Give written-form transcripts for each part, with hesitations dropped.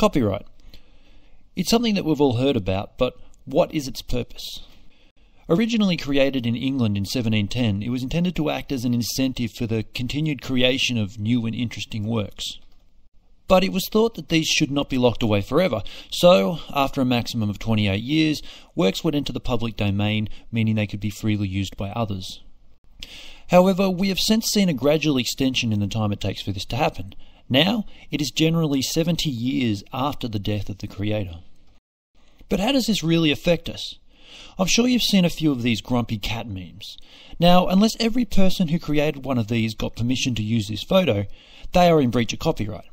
Copyright. It's something that we've all heard about, but what is its purpose? Originally created in England in 1710, it was intended to act as an incentive for the continued creation of new and interesting works. But it was thought that these should not be locked away forever, so after a maximum of 28 years, works would enter the public domain, meaning they could be freely used by others. However, we have since seen a gradual extension in the time it takes for this to happen. Now, it is generally 70 years after the death of the creator. But how does this really affect us? I'm sure you've seen a few of these grumpy cat memes. Now, unless every person who created one of these got permission to use this photo, they are in breach of copyright.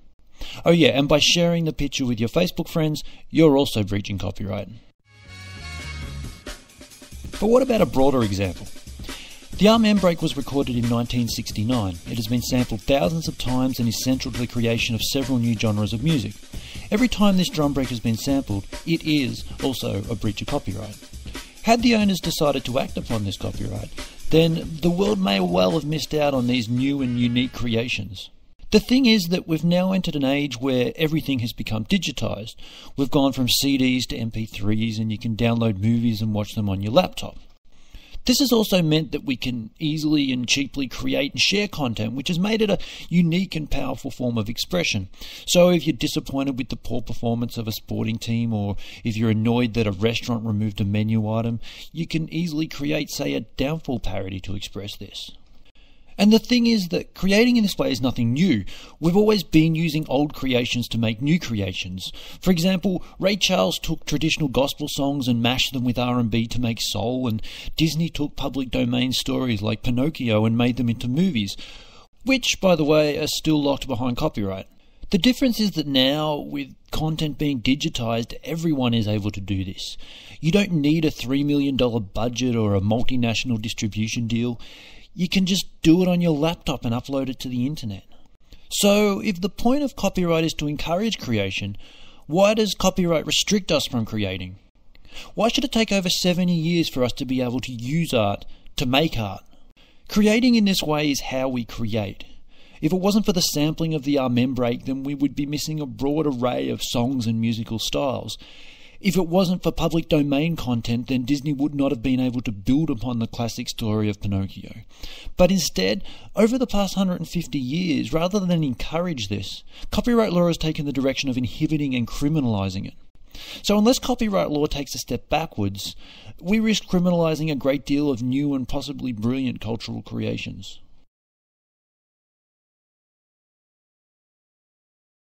Oh yeah, and by sharing the picture with your Facebook friends, you're also breaching copyright. But what about a broader example? The Amen break was recorded in 1969. It has been sampled thousands of times and is central to the creation of several new genres of music. Every time this drum break has been sampled, it is also a breach of copyright. Had the owners decided to act upon this copyright, then the world may well have missed out on these new and unique creations. The thing is that we've now entered an age where everything has become digitised. We've gone from CDs to MP3s, and you can download movies and watch them on your laptop. This has also meant that we can easily and cheaply create and share content, which has made it a unique and powerful form of expression. So if you're disappointed with the poor performance of a sporting team, or if you're annoyed that a restaurant removed a menu item, you can easily create, say, a downfall parody to express this. And the thing is that creating in this way is nothing new. We've always been using old creations to make new creations. For example, Ray Charles took traditional gospel songs and mashed them with R&B to make soul, and Disney took public domain stories like Pinocchio and made them into movies, which, by the way, are still locked behind copyright. The difference is that now, with content being digitised, everyone is able to do this. You don't need a $3 million budget or a multinational distribution deal. You can just do it on your laptop and upload it to the internet. So, if the point of copyright is to encourage creation, why does copyright restrict us from creating? Why should it take over 70 years for us to be able to use art, to make art? Creating in this way is how we create. If it wasn't for the sampling of the Amen break, then we would be missing a broad array of songs and musical styles. If it wasn't for public domain content, then Disney would not have been able to build upon the classic story of Pinocchio. But instead, over the past 150 years, rather than encourage this, copyright law has taken the direction of inhibiting and criminalising it. So unless copyright law takes a step backwards, we risk criminalising a great deal of new and possibly brilliant cultural creations.